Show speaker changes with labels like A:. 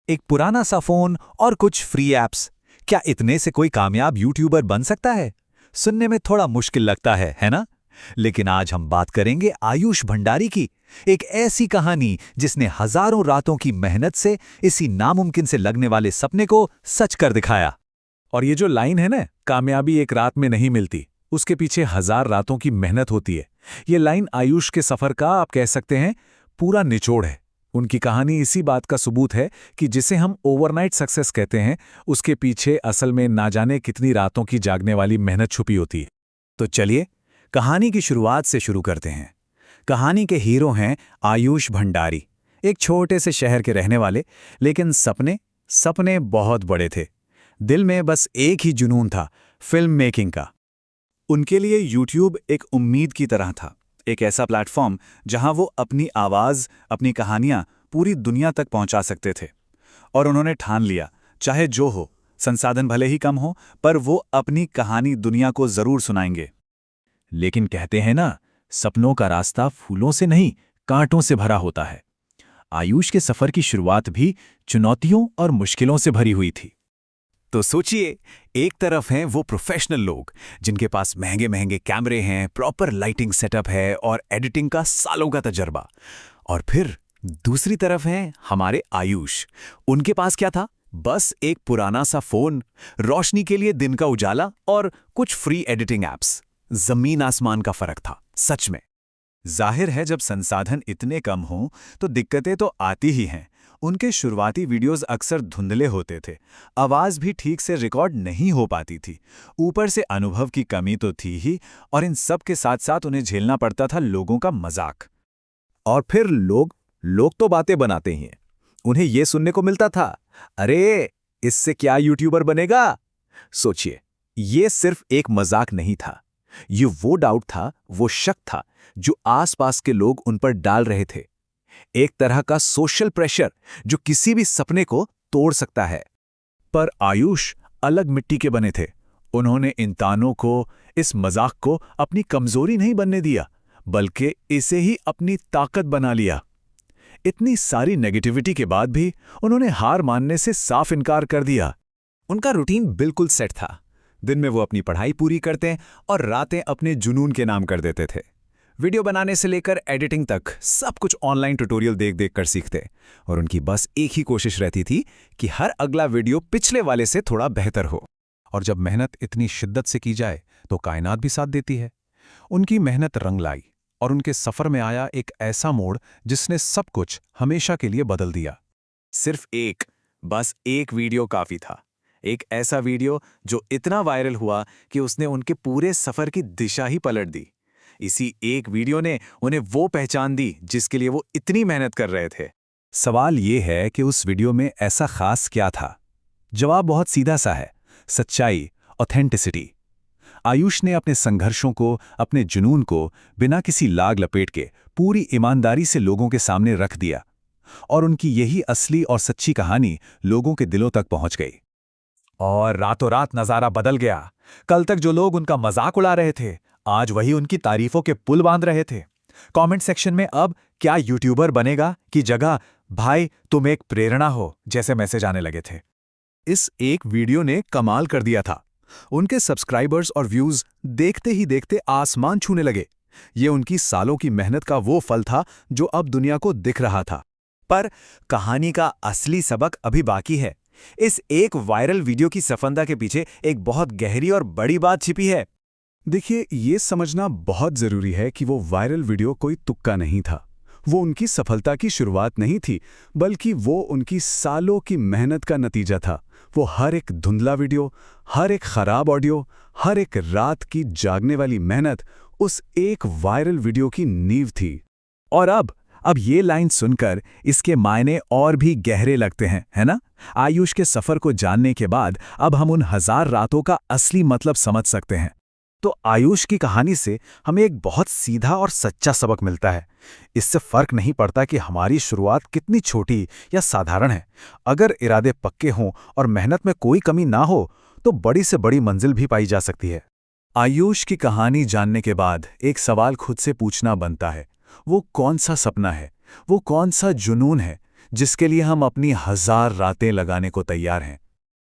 A: एक पुराना सा फोन और कुछ फ्री ऐप्स। क्या इतने से कोई कामयाब यूट्यूबर बन सकता है? सुनने में थोड़ा मुश्किल लगता है ना? लेकिन आज हम बात करेंगे आयुष भंडारी की, एक ऐसी कहानी जिसने हजारों रातों की मेहनत से इसी नामुमकिन से लगने वाले सपने को सच कर दिखाया।
B: और ये जो लाइन है ना, कामयाबी एक रात में नहीं मिलती, उसके पीछे 1000 रातों की मेहनत होती है। ये लाइन आयुष के सफर का, आप कह सकते हैं, पूरा निचोड़ है। उनकी कहानी इसी बात का सबूत है कि जिसे हम ओवरनाइट सक्सेस कहते हैं, उसके पीछे असल में ना जाने कितनी रातों की जागने वाली मेहनत छुपी होती है।
A: तो चलिए कहानी की शुरुआत से शुरू करते हैं। कहानी के हीरो हैं आयुष भंडारी, एक छोटे से शहर के रहने वाले, लेकिन सपने बहुत बड़े थे। दिल में बस एक ही जुनून था, फिल्म मेकिंग का। उनके लिए यूट्यूब एक उम्मीद की तरह था, एक ऐसा प्लेटफॉर्म जहां वो अपनी आवाज़, अपनी कहानियां पूरी दुनिया तक पहुंचा सकते थे। और उन्होंने ठान लिया, चाहे जो हो, संसाधन भले ही कम हो, पर वो अपनी कहानी दुनिया को जरूर सुनाएंगे। लेकिन कहते हैं ना, सपनों का रास्ता फूलों से नहीं, कांटों से भरा होता है। आयुष के सफर की शुरुआत भी चुनौतियों और मुश्किलों से भरी हुई थी। तो सोचिए, एक तरफ हैं वो प्रोफेशनल लोग जिनके पास महंगे महंगे कैमरे हैं, प्रॉपर लाइटिंग सेटअप है और एडिटिंग का सालों का तजर्बा। और फिर दूसरी तरफ हैं हमारे आयुष। उनके पास क्या था? बस एक पुराना सा फोन, रोशनी के लिए दिन का उजाला और कुछ फ्री एडिटिंग एप्स। जमीन आसमान का फर्क था, सच में। जाहिर है, जब संसाधन इतने कम हों तो दिक्कतें तो आती ही हैं। उनके शुरुआती वीडियोस अक्सर धुंधले होते थे, आवाज़ भी ठीक से रिकॉर्ड नहीं हो पाती थी, ऊपर से अनुभव की कमी तो थी ही, और इन सब के साथ साथ उन्हें झेलना पड़ता था लोगों का मजाक।
B: और फिर लोग तो बातें बनाते ही हैं। उन्हें यह सुनने को मिलता था, अरे इससे क्या यूट्यूबर बनेगा? सोचिए, ये सिर्फ एक मजाक नहीं था, ये वो डाउट था, वो शक था जो आसपास के लोग उन पर डाल रहे थे। एक तरह का सोशल प्रेशर जो किसी भी सपने को तोड़ सकता है। पर आयुष अलग मिट्टी के बने थे। उन्होंने इन तानों को, इस मजाक को अपनी कमजोरी नहीं बनने दिया, बल्कि इसे ही अपनी ताकत बना लिया। इतनी सारी नेगेटिविटी के बाद भी उन्होंने हार मानने से साफ इनकार कर दिया।
A: उनका रूटीन बिल्कुल सेट था। दिन में वो अपनी पढ़ाई पूरी करते और रातें अपने जुनून के नाम कर देते थे। वीडियो बनाने से लेकर एडिटिंग तक सब कुछ ऑनलाइन ट्यूटोरियल देख देख कर सीखते, और उनकी बस एक ही कोशिश रहती थी कि हर अगला वीडियो पिछले वाले से थोड़ा बेहतर हो। और जब मेहनत इतनी शिद्दत से की जाए तो कायनात भी साथ देती है। उनकी मेहनत रंग लाई, और उनके सफ़र में आया एक ऐसा मोड़ जिसने सब कुछ हमेशा के लिए बदल दिया। बस एक वीडियो काफ़ी था। एक ऐसा वीडियो जो इतना वायरल हुआ कि उसने उनके पूरे सफ़र की दिशा ही पलट दी। इसी एक वीडियो ने उन्हें वो पहचान दी जिसके लिए वो इतनी मेहनत कर रहे थे। सवाल ये है कि उस वीडियो में ऐसा खास क्या था? जवाब बहुत सीधा सा है, सच्चाई, ऑथेंटिसिटी। आयुष ने अपने संघर्षों को, अपने जुनून को बिना किसी लाग लपेट के पूरी ईमानदारी से लोगों के सामने रख दिया, और उनकी यही असली और सच्ची कहानी लोगों के दिलों तक पहुंच गई। और रातों रात नज़ारा बदल गया। कल तक जो लोग उनका मजाक उड़ा रहे थे, आज वही उनकी तारीफों के पुल बांध रहे थे। कमेंट सेक्शन में अब क्या यूट्यूबर बनेगा की जगह भाई तुम एक प्रेरणा हो जैसे मैसेज आने लगे थे। इस एक वीडियो ने कमाल कर दिया था। उनके सब्सक्राइबर्स और व्यूज देखते ही देखते आसमान छूने लगे। ये उनकी सालों की मेहनत का वो फल था जो अब दुनिया को दिख रहा था। पर कहानी का असली सबक अभी बाकी है। इस एक वायरल वीडियो की सफलता के पीछे एक बहुत गहरी और बड़ी बात छिपी है।
B: देखिए, ये समझना बहुत जरूरी है कि वो वायरल वीडियो कोई तुक्का नहीं था। वो उनकी सफलता की शुरुआत नहीं थी, बल्कि वो उनकी सालों की मेहनत का नतीजा था। वो हर एक धुंधला वीडियो, हर एक खराब ऑडियो, हर एक रात की जागने वाली मेहनत उस एक वायरल वीडियो की नींव थी।
A: और अब ये लाइन सुनकर इसके मायने और भी गहरे लगते हैं, है ना? आयुष के सफर को जानने के बाद अब हम उन 1000 रातों का असली मतलब समझ सकते हैं। तो आयुष की कहानी से हमें एक बहुत सीधा और सच्चा सबक मिलता है। इससे फर्क नहीं पड़ता कि हमारी शुरुआत कितनी छोटी या साधारण है। अगर इरादे पक्के हों और मेहनत में कोई कमी ना हो तो बड़ी से बड़ी मंजिल भी पाई जा सकती है। आयुष की कहानी जानने के बाद एक सवाल खुद से पूछना बनता है, वो कौन सा सपना है, वो कौन सा जुनून है जिसके लिए हम अपनी 1000 रातें लगाने को तैयार हैं।